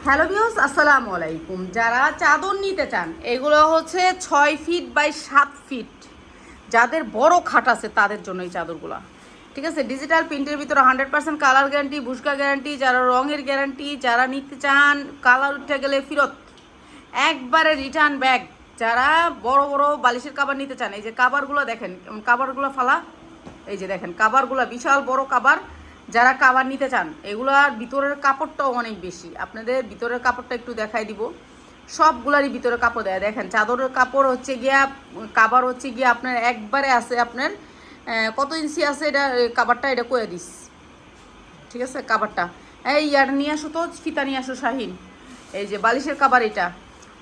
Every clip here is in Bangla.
হ্যালো ভিউস, আসসালামু আলাইকুম। যারা চাদর নিতে চান, এগুলো হচ্ছে 6 ফিট বাই 7 ফিট। যাদের বড় খাট আছে তাদের জন্য এই চাদরগুলো, ঠিক আছে। ডিজিটাল প্রিন্টের ভিতরে 100% কালার গ্যারান্টি, বুশকা গ্যারান্টি, যারা রঙের গ্যারান্টি, যারা নিতে চান কালার উঠে গেলে ফেরত, একবারে রিটার্ন ব্যাগ। যারা বড় বড় বালিশের কাবার নিতে চান, এই যে কাবারগুলো দেখেন, কাবারগুলো ফালা, এই যে দেখেন কাবারগুলো বিশাল বড় কাবার। যারা কাবার নিতে চান, এগুলার ভিতরের কাপড়টাও অনেক বেশি। আপনাদের ভিতরের কাপড়টা একটু দেখাই দিব। সবগুলারই ভিতরে কাপড় দেয়, দেখেন চাদরের কাপড় হচ্ছে গিয়া, কাবার হচ্ছে গিয়া আপনার একবারে আছে আপনার কত ইঞ্চি আছে এটা কাবারটা, এটা কয়ে দিস, ঠিক আছে। কাবারটা এই ইয়ার নিয়ে আসো তো, ফিতা নিয়ে আসো শাহিন। এই যে বালিশের কাবার, এটা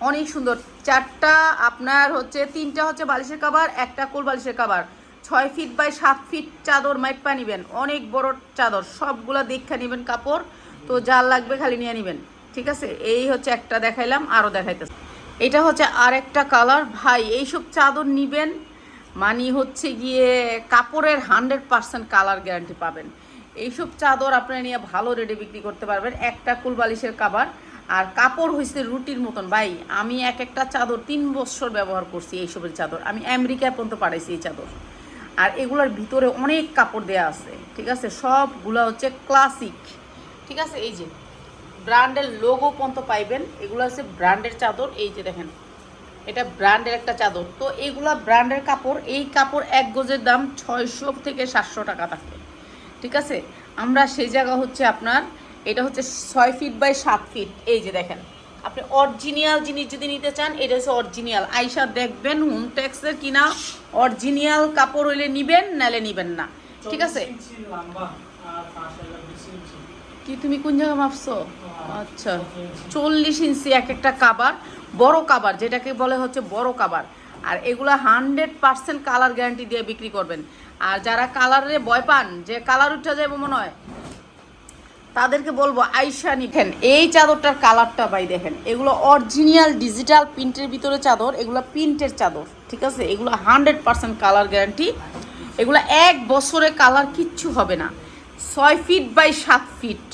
অনেক সুন্দর। চারটা আপনার হচ্ছে, তিনটা হচ্ছে বালিশের কাবার, একটা কোল বালিশের কাবার। 6 ফিট বাই 7 ফিট চাদর মাইপা নেবেন, অনেক বড় চাদর। সবগুলা দেখা নেবেন কাপড়, তো যার লাগবে খালি নিয়ে নেবেন, ঠিক আছে। এই হচ্ছে একটা দেখাইলাম, আরও দেখাইতেছে। এটা হচ্ছে আর একটা কালার। ভাই এইসব চাদর নিবেন মানে হচ্ছে গিয়ে কাপড়ের 100% কালার গ্যারান্টি পাবেন। এইসব চাদর আপনারা নিয়ে ভালো রেটে বিক্রি করতে পারবেন। একটা কুল বালিশের কাবার, আর কাপড় হয়েছে রুটির মতন। ভাই আমি একটা চাদর 3 বছর ব্যবহার করছি, এইসবের চাদর আমি আমেরিকায় পর্যন্ত পাঠাইছি এই চাদর। আর এগুলোর ভিতরে অনেক কাপড় দেয়া আছে, ঠিক আছে। সবগুলো হচ্ছে ক্লাসিক, ঠিক আছে। এই যে ব্র্যান্ডের লোগো পর্যন্ত পাইবেন, এগুলো হচ্ছে ব্র্যান্ডের চাদর। এই যে দেখেন, এটা ব্র্যান্ডের একটা চাদর। তো এইগুলা ব্র্যান্ডের কাপড়। এই কাপড় এক গজের দাম 600 থেকে 700 টাকা থাকে, ঠিক আছে। আমরা সেই জায়গা হচ্ছে আপনার, এটা হচ্ছে 6 ফিট বাই 7 ফিট। এই যে দেখেন, আপনি অরিজিনাল জিনিস যদি নিতে চান, এটা হচ্ছে অরিজিনাল। আইসা দেখবেন, হোম টেক্সের কিনা অরিজিনাল কাপড় হইলে নিবেন, নালে নিবেন না, ঠিক আছে। কি তুমি কোন জায়গা মাপছো? আচ্ছা, 40 ইঞ্চি এক একটা কাবার, বড় কাবার যেটাকে বলে হচ্ছে বড় কাবার। আর এগুলা 100% কালার গ্যারান্টি দিয়ে বিক্রি করবেন। আর যারা কালারে ভয় পান যে কালার উঠে যাবে মনে হয়, তাদেরকে বলবো আইসা নিবেন। এই চাদরটার কালারটা ভাই দেখেন, এগুলো অরিজিনাল ডিজিটাল প্রিন্টের ভিতরে চাদর, এগুলো প্রিন্টের চাদর, ঠিক আছে। এগুলো 100% কালার গ্যারান্টি। এগুলো 1 বছরে কালার কিচ্ছু হবে না। 6 ফিট বাই 7 ফিট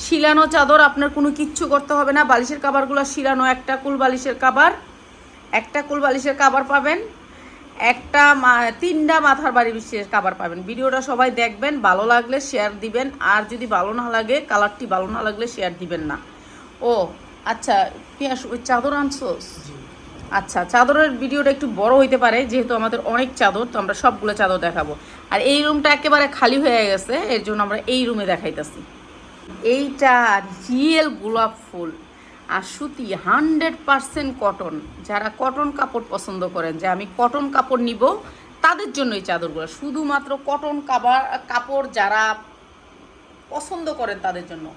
শিলানো চাদর, আপনার কোনো কিচ্ছু করতে হবে না। বালিশের কাবারগুলো শিলানো। একটা কুল বালিশের কাবার, একটা কুল বালিশের কাবার পাবেন, একটা 3টা মাথার বাড়ি বিশেষ কাবার পাবেন। ভিডিওটা সবাই দেখবেন, ভালো লাগলে শেয়ার দিবেন। আর যদি ভালো না লাগে, কালারটি ভালো না লাগলে শেয়ার দিবেন না। ও আচ্ছা, ওই চাদর আনছোস? আচ্ছা, চাদরের ভিডিওটা একটু বড় হইতে পারে, যেহেতু আমাদের অনেক চাদর, তো আমরা সবগুলো চাদর দেখাবো। আর এই রুমটা একেবারে খালি হয়ে গেছে, এর জন্য আমরা এই রুমে দেখাইতেছি। এইটা রিয়েল গোলাপ ফুল আর সুতি, 100% কটন। যারা কটন কাপড় পছন্দ করেন, যে আমি কটন কাপড় নিব, তাদের জন্য এই চাদরগুলো। শুধুমাত্র কটন কাপড় যারা পছন্দ করেন তাদের জন্য।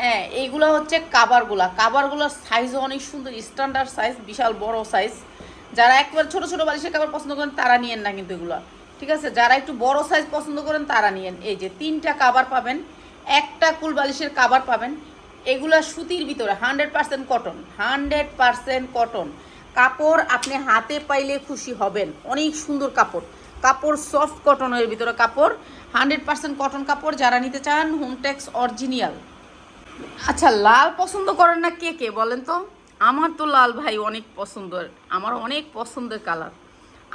হ্যাঁ, এইগুলো হচ্ছে কাবারগুলোর সাইজও অনেক সুন্দর, স্ট্যান্ডার্ড সাইজ, বিশাল বড় সাইজ। যারা একবার ছোট ছোট বালিশের কাপড় পছন্দ করেন তারা নিয়েন না কিন্তু এগুলো, ঠিক আছে। যারা একটু বড় সাইজ পছন্দ করেন তারা নিয়েন। এই যে 3টা কাবার পাবেন, একটা কুল বালিশের কাবার পাবেন। এগুলো সুতির ভিতরে 100% কটন, 100% কটন কাপড়। আপনি হাতে পাইলে খুশি হবেন, অনেক সুন্দর কাপড়। কাপড় সফট কটনের ভিতরে কাপড়, 100% কটন কাপড়। যারা নিতে চান, হোমটেক্স অরিজিনাল। আচ্ছা, লাল পছন্দ করেন না কে কে বলেন তো? আমার তো লাল ভাই অনেক পছন্দের, আমার অনেক পছন্দের কালার।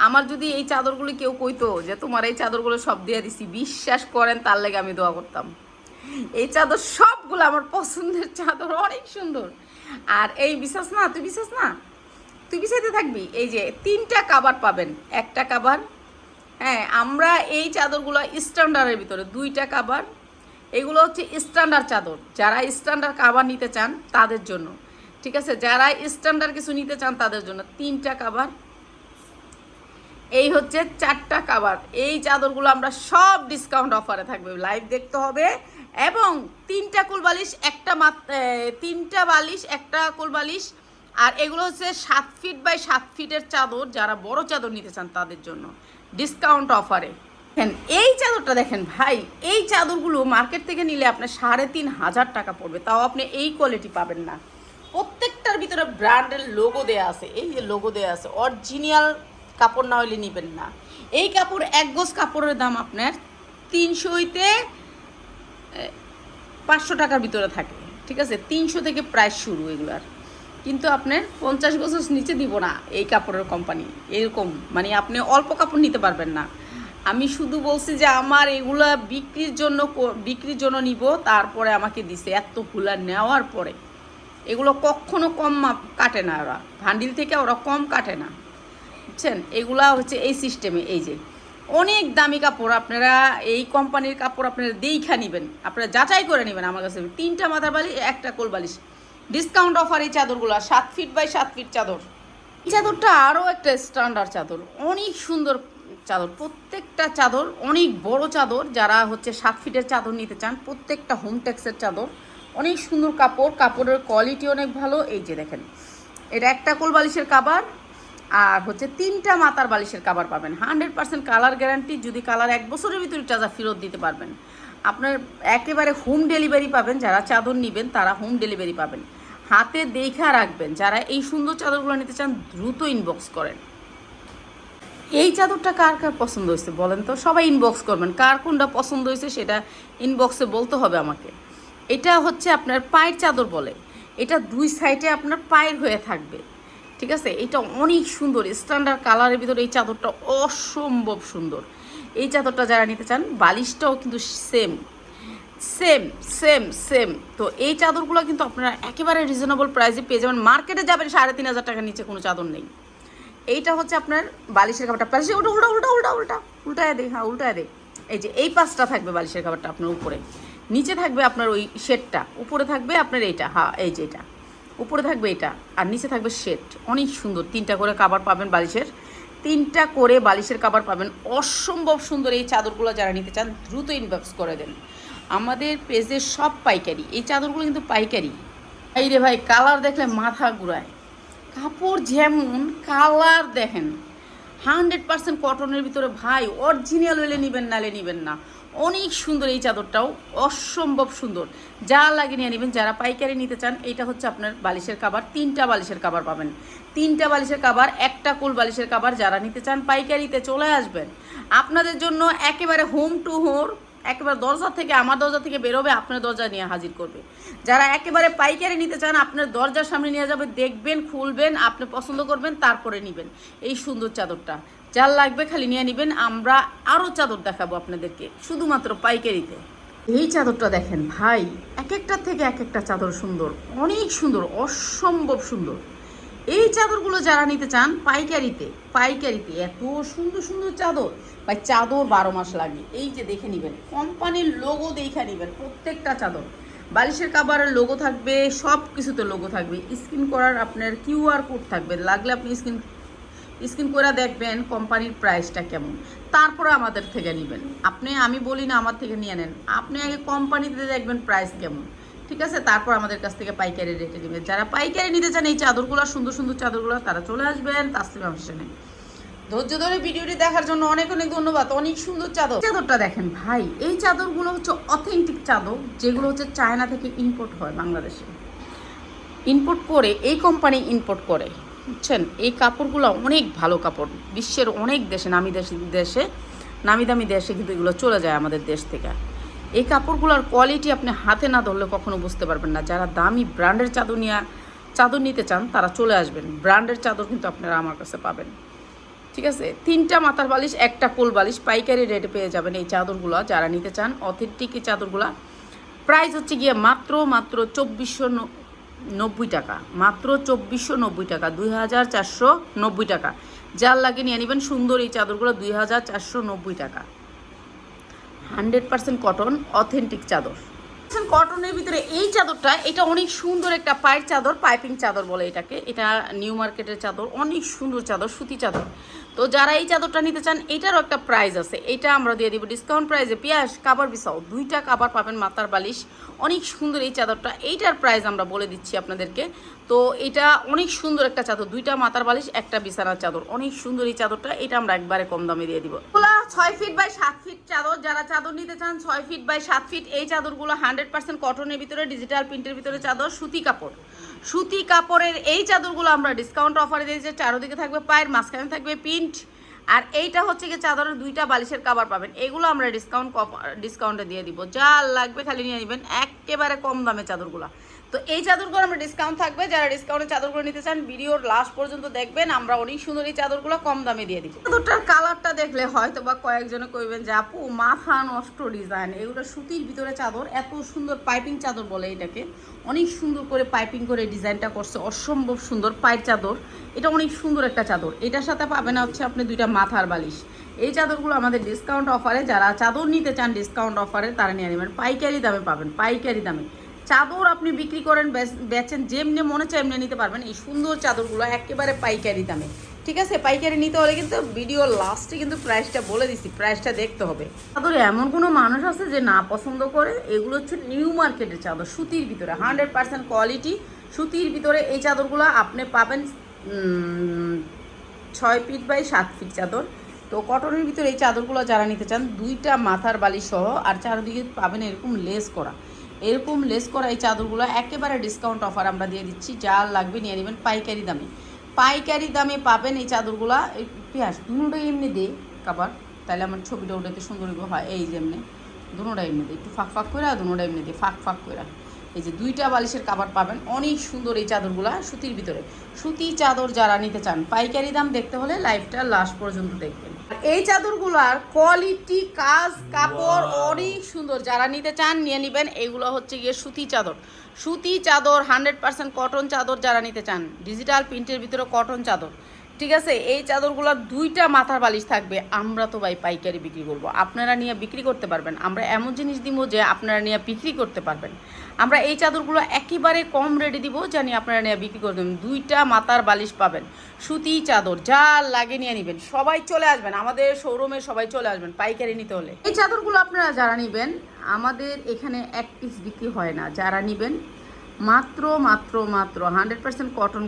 আমার যদি এই চাদরগুলি কেউ কইতো যে তোমার এই চাদরগুলো সব দিয়ে দিছি, বিশ্বাস করেন তার লেগে আমি দোয়া করতাম। এই চাদর সবগুলো আমার পছন্দের চাদর, অনেক সুন্দর। আর এই বিশ্বাস না, তুই বিশ্বাস না, তুই বিছাইতে থাকবি। এই যে 3টা কাবার পাবেন, একটা কাবার। হ্যাঁ, আমরা এই চাদরগুলো স্ট্যান্ডার্ডের ভিতরে 2টা কাবার। এগুলো হচ্ছে স্ট্যান্ডার্ড চাদর। যারা স্ট্যান্ডার্ড কাবার নিতে চান তাদের জন্য, ঠিক আছে। যারা স্ট্যান্ডার্ড কিছু নিতে চান তাদের জন্য 3টা কাবার। এই হচ্ছে 4টা কাবার। এই চাদরগুলো আমরা সব ডিসকাউন্ট অফারে থাকবে, লাইভ দেখতে হবে। এবং 3টা কুলবালিশ, 3টা বালিশ, একটা কুলবালিশ। আর এগুলো হচ্ছে 7 ফিট বাই 7 ফিটের চাদর। যারা বড় চাদর নিতে চান তাদের জন্য ডিসকাউন্ট অফারে। দেখেন এই চাদরটা, দেখেন ভাই, এই চাদরগুলো মার্কেট থেকে নিলে আপনার 3500 টাকা পড়বে, তাও আপনি এই কোয়ালিটি পাবেন না। প্রত্যেকটার ভিতরে ব্র্যান্ডের লোগো দেয়া আছে, এই যে লোগো দেয়া আছে। অরিজিনাল কাপড় না হলে নেবেন না। এই কাপড়, 1 গজ কাপড়ের দাম আপনার 300 হইতে 500 টাকার ভিতরে থাকে, ঠিক ঠিক আছে, 300 থেকে প্রাইস শুরু এগুলার। কিন্তু আপনার 50 বছর নিচে দিব না এই কাপড়ের কোম্পানি, এরকম মানে আপনি অল্প কাপড় নিতে পারবেন না। আমি শুধু বলছি যে আমার এগুলা বিক্রির জন্য নিব, তারপরে আমাকে দিছে এতগুলা নেওয়ার পরে। এগুলো কখনো কম কাটে না, ওরা ভান্ডিল থেকে ওরা কম কাটে না, বুঝছেন। এগুলা হচ্ছে এই সিস্টেমে, এই যে অনেক দামি কাপড়, আপনারা এই কোম্পানির কাপড় আপনারা দেইখা নেবেন, আপনারা যাচাই করে নেবেন। আমার কাছে 3টা মাথার বালিশ, একটা কোল বালিশ, ডিসকাউন্ট অফার এই চাদরগুলো 7 ফিট বাই 7 ফিট চাদর। এই চাদরটা আরও একটা স্ট্যান্ডার্ড চাদর, অনেক সুন্দর চাদর, প্রত্যেকটা চাদর অনেক বড় চাদর। যারা হচ্ছে 7 ফিটের চাদর নিতে চান, প্রত্যেকটা হোমটেক্সের চাদর, অনেক সুন্দর কাপড়, কাপড়ের কোয়ালিটি অনেক ভালো। এই যে দেখেন, এটা একটা কোল বালিশের কাভার আর হচ্ছে 3টা মাথার বালিশের কাভার পাবেন। 100% কালার গ্যারান্টি, যদি কালার 1 বছরের ভিতরে চাদর ফেরত দিতে পারবেন। আপনার একেবারে হোম ডেলিভারি পাবেন, যারা চাদর নেবেন তারা হোম ডেলিভারি পাবেন। হাতে দেখা রাখবেন, যারা এই সুন্দর চাদরগুলো নিতে চান দ্রুত ইনবক্স করেন। এই চাদরটা কার কার পছন্দ হয়েছে বলেন তো, সবাই ইনবক্স করবেন। কার কোনটা পছন্দ হয়েছে সেটা ইনবক্সে বলতে হবে আমাকে। এটা হচ্ছে আপনার পায়ের চাদর বলে, এটা 2 সাইডে আপনার পায়ের হয়ে থাকবে, ঠিক আছে। এটা অনেক সুন্দর স্ট্যান্ডার্ড কালারের ভিতরে এই চাদরটা অসম্ভব সুন্দর। এই চাদরটা যারা নিতে চান, বালিশটাও কিন্তু সেম সেম সেম সেম। তো এই চাদরগুলো কিন্তু আপনারা একেবারে রিজনেবল প্রাইসে পেয়ে যাবেন। মার্কেটে যাবেন 3,500 টাকার নিচে কোনো চাদর নেই। এইটা হচ্ছে আপনার বালিশের কাপড়টা, পাশে উল্টা উল্টা উল্টা উল্টা উল্টা উল্টায় দে, হ্যাঁ উল্টায় দে। এই যে এই পাশটা থাকবে বালিশের কাপড়টা আপনার উপরে, নিচে থাকবে আপনার ওই শেডটা, উপরে থাকবে আপনার এইটা, হ্যাঁ এই যে এটা উপরে থাকবে এটা, আর নিচে থাকবে শেড। অনেক সুন্দর, 3টা করে কাভার পাবেন বালিশের, 3টা করে বালিশের কাভার পাবেন, অসম্ভব সুন্দর। এই চাদরগুলো যারা নিতে চান দ্রুত ইনবক্স করে দেন। আমাদের পেজে সব পাইকারি, এই চাদরগুলো কিন্তু পাইকারি। এই রে ভাই, কালার দেখলে মাথা ঘুরায়, কাপড় যেমন কালার দেখেন, 100% কটনের ভিতরে ভাই, অরিজিনাল হলে নেবেন, নালে নেবেন না। অনেক সুন্দর এই চাদরটাও, অসম্ভব সুন্দর, যা লাগে নিয়ে নেবেন। যারা পাইকারি নিতে চান, এইটা হচ্ছে আপনার বালিশের কাভার, 3টা বালিশের কাভার পাবেন, 3টা বালিশের কাভার, একটা কোল বালিশের কাভার। যারা নিতে চান পাইকারিতে চলে আসবেন, আপনাদের জন্য একেবারে হোম টু হোম, একেবারে দরজা থেকে, আমার দরজা থেকে বেরোবে, আপনার দরজা নিয়ে হাজির করবে। যারা একেবারে পাইকারি নিতে চান, আপনার দরজার সামনে নিয়ে যাবে, দেখবেন, খুলবেন, আপনি পছন্দ করবেন, তারপরে নেবেন এই সুন্দর চাদরটা। যার লাগবে খালি নিয়ে নেবেন। আমরা আরও চাদর দেখাবো আপনাদেরকে শুধুমাত্র পাইকারিতে। এই চাদরটা দেখেন ভাই, এক একটা থেকে এক একটা চাদর সুন্দর, অনেক সুন্দর, অসম্ভব সুন্দর। এই চাদরগুলো যারা নিতে চান পাইকারিতে, পাইকারিতে এত সুন্দর সুন্দর চাদর ভাই, চাদর 12 মাস লাগে। এই যে দেখে নেবেন, কোম্পানির লোগো দেখে নেবেন, প্রত্যেকটা চাদর বালিশের কাভারের লোগো থাকবে, সব কিছুতে লোগো থাকবে, স্ক্রিন করার আপনার QR কোড থাকবে, লাগলে আপনি স্ক্রিন করে দেখবেন কোম্পানির প্রাইসটা কেমন, তারপরে আমাদের থেকে নেবেন। আমি বলি না আমার থেকে নিয়ে নেন, আপনি আগে কোম্পানিতে দেখবেন প্রাইস কেমন, ঠিক আছে, তারপর আমাদের কাছ থেকে পাইকারি রেটে নেবেন। যারা পাইকারি নিতে চান এই চাদরগুলো, সুন্দর সুন্দর চাদরগুলো, তারা চলে আসবেন তাসলিমা ফ্যাশনে। ধৈর্য ধরে ভিডিওটি দেখার জন্য অনেক অনেক ধন্যবাদ। অনেক সুন্দর চাদর, চাদরটা দেখেন ভাই, এই চাদরগুলো হচ্ছে অথেন্টিক চাদর, যেগুলো হচ্ছে চায়না থেকে ইম্পোর্ট হয়, বাংলাদেশে ইম্পোর্ট করে, এই কোম্পানি ইম্পোর্ট করে, বুঝছেন। এই কাপড়গুলো অনেক ভালো কাপড়, বিশ্বের অনেক দেশে, নামি দামি দেশে কিন্তু এগুলো চলে যায় আমাদের দেশ থেকে। এই কাপড়গুলোর কোয়ালিটি আপনি হাতে না ধরলে কখনো বুঝতে পারবেন না। যারা দামি ব্র্যান্ডের চাদর নিতে চান তারা চলে আসবেন, ব্র্যান্ডের চাদর কিন্তু আপনারা আমার কাছে পাবেন, ঠিক আছে। 3টা মাথার বালিশ, একটা কোল বালিশ, পাইকারি রেটে পেয়ে যাবেন এই চাদরগুলো যারা নিতে চান। অথেন্টিক এই চাদরগুলো প্রাইস হচ্ছে গিয়ে মাত্র 2490 টাকা, মাত্র 2490 টাকা, 2490 টাকা। যার লাগে নিয়ে নেবেন সুন্দর এই চাদরগুলো, 2490 টাকা। 100% কটন, অথেন্টিক চাদর। কটনের ভিতরে এই চাদরটা, এটা অনেক সুন্দর একটা পায়ের চাদর, পাইপিং চাদর বলে এটাকে। এটা নিউ মার্কেটের চাদর, অনেক সুন্দর চাদর, সুতি চাদর। তো যারা এই চাদরটা নিতে চান, এটারও একটা প্রাইস আছে, এটা আমরা দিয়ে দিব ডিসকাউন্ট প্রাইসে। পিয়াস কাভার বিছাও, 2টা কাভার পাবেন, মাথার বালিশ, অনেক সুন্দর এই চাদরটা। এইটার প্রাইস আমরা বলে দিচ্ছি আপনাদেরকে। তো এটা অনেক সুন্দর একটা চাদর, 2টা মাথার বালিশ, একটা বিছানার চাদর, অনেক সুন্দর এই চাদরটা। এটা আমরা একবারে কম দামে দিয়ে দিব। 6 ফিট বাই 7 ফিট চাদর, যারা চাদর নিতে চান 6 ফিট বাই 7 ফিট, এই চাদরগুলো 100% কটনের ভিতরে, ডিজিটাল প্রিন্টের ভিতরে চাদর, সুতি কাপড়, সুতি কাপড়ের এই চাদরগুলো আমরা ডিসকাউন্ট অফারে দিয়েছি। চারোদিকে থাকবে পায়ের, মাঝখানে থাকবে প্রিন্ট। আর এইটা হচ্ছে কি চাদরের 2টা বালিশের কাভার পাবেন, এগুলো আমরা ডিসকাউন্টে দিয়ে দিব। যা লাগবে খালি নিয়ে নেবেন, একেবারে কম দামে চাদরগুলো। তো এই চাদরগুলো আমরা ডিসকাউন্ট থাকবে, যারা ডিসকাউন্টের চাদরগুলো নিতে চান ভিডিওর লাস্ট পর্যন্ত দেখবেন, আমরা অনেক সুন্দর এই চাদরগুলো কম দামে দিয়ে দিব। চাদরটার কালারটা দেখলে হয়তো বা কয়েকজনে কইবেন যে আপু মাথা নষ্ট ডিজাইন, এগুলো সুতির ভিতরে চাদর, এত সুন্দর পাইপিং চাদর বলে এটাকে, অনেক সুন্দর করে পাইপিং করে ডিজাইনটা করছে, অসম্ভব সুন্দর পায়ের চাদর। এটা অনেক সুন্দর একটা চাদর। এটার সাথে পাবেন হচ্ছে আপনি 2টা মাথার বালিশ। এই চাদরগুলো আমাদের ডিসকাউন্ট অফারে, যারা চাদর নিতে চান ডিসকাউন্ট অফারে তারা নিয়ে নেবেন, পাইকারি দামে পাবেন, পাইকারি দামে। চাদর আপনি বিক্রি করেন বেচেন, যেমনি মনে চায় এমনি নিতে পারবেন এই সুন্দর চাদরগুলো একেবারে পাইকারি দামে। ঠিক আছে, পাইকারি নিতে হলে কিন্তু ভিডিও লাস্টে কিন্তু প্রাইসটা বলে দিচ্ছি, প্রাইসটা দেখতে হবে। চাদরে এমন কোনো মানুষ আছে যে না পছন্দ করে? এগুলো হচ্ছে নিউ মার্কেটের চাদর, সুতির ভিতরে 100% কোয়ালিটি সুতির ভিতরে। এই চাদরগুলো আপনি পাবেন 6 ফিট বাই 7 ফিট চাদর। তো কটনের ভিতরে এই চাদরগুলো যারা নিতে চান 2টা মাথার বালিশ সহ, আর চারদিকে পাবেন এরকম লেস করা, এরকম লেস করা এই চাদরগুলো একেবারে ডিসকাউন্ট অফার আমরা দিয়ে দিচ্ছি। যা লাগবে নিয়ে নেবেন পাইকারি দামে, পাইকারি দামে পাবেন এই চাদরগুলো। পেঁয়াজ দুটোই এমনি দে কাবার, তাহলে আমার ছবিটা ওটাতে সুন্দর হয়। এই যে এমনি দুটোটা এমনি দে, একটু ফাঁক ফাঁক করে, দুটোটা এমনি দে ফাঁক ফাঁক করে। এই যে 2টা বালিশের কাবার পাবেন, অনেক সুন্দর এই চাদরগুলা সুতির ভিতরে। সুতি চাদর যারা নিতে চান পাইকারি দাম দেখতে হলে লাইভটা লাস্ট পর্যন্ত দেখবেন। এই চাদরগুলার কোয়ালিটি, কাজ, কাপড় অনেক সুন্দর, যারা নিতে চান নিয়ে নেবেন। এগুলো হচ্ছে গিয়ে সুতি চাদর, সুতি চাদর 100% কটন চাদর যারা নিতে চান, ডিজিটাল প্রিন্টের ভিতরে কটন চাদর। ঠিক আছে, এই চাদরগুলোর 2টা মাথার বালিশ থাকবে। আমরা তো ভাই পাইকারি বিক্রি করব, আপনারা নিয়ে বিক্রি করতে পারবেন। আমরা এমন জিনিস দিব যে আপনারা নিয়ে বিক্রি করতে পারবেন। আমরা এই চাদরগুলো একেবারে কম রেটে দিব, জানি আপনারা নিয়ে বিক্রি করে দেবেন। 2টা মাথার বালিশ পাবেন, সুতি চাদর, যা লাগে নিয়ে নেবেন। সবাই চলে আসবেন আমাদের শোরুমে, সবাই চলে আসবেন পাইকারি নিতে হলে। এই চাদরগুলো আপনারা যারা নেবেন, আমাদের এখানে 1 পিস বিক্রি হয় না। যারা নেবেন মাত্র মাত্র মাত্র 100% কটন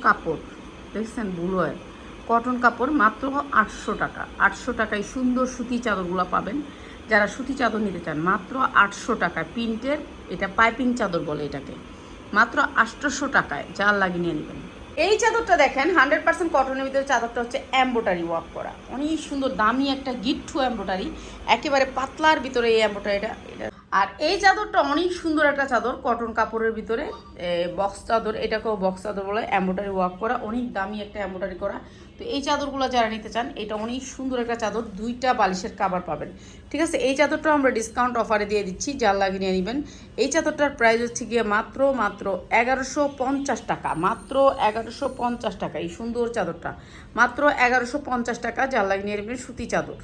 কাপড়, দেখছেন বুলোয় কটন কাপড়, মাত্র 800 টাকা। 800 টাকায় সুন্দর সুতি চাদরগুলো পাবেন। যারা সুতি চাদর নিতে চান মাত্র 800 টাকায়, প্রিন্টের, এটা পাইপিং চাদর বলে এটাকে, মাত্র 800 টাকায়, যা লাগিয়ে নিয়ে নেবেন। এই চাদরটা দেখেন 100% কটনের ভিতরে, চাদরটা হচ্ছে এমব্রয়ডারি ওয়ার্ক করা, অনেক সুন্দর দামি একটা গিট্টু এমব্রয়ডারি, একেবারে পাতলার ভিতরে এই এমব্রয়ডারিটা। আর এই চাদরটা অনেক সুন্দর একটা চাদর, কটন কাপড়ের ভিতরে বক্স চাদর, এটাকেও বক্স চাদর বলে, এমব্রয়ডারি ওয়ার্ক করা, অনেক দামি একটা এমব্রয়ডারি করা। তো এই চাদরগুলো যারা নিতে চান, এটা অনেক সুন্দর একটা চাদর, 2টা বালিশের কাভার পাবেন। ঠিক আছে, এই চাদরটা আমরা ডিসকাউন্ট অফারে দিয়ে দিচ্ছি, যার লাগিয়ে নিয়ে নেবেন। এই চাদরটার প্রাইস হচ্ছে গিয়ে মাত্র 1150 টাকা, মাত্র 1150 টাকা। এই সুন্দর চাদরটা মাত্র 1150 টাকা, যার লাগিয়ে নিয়ে নেবেন, সুতি চাদর।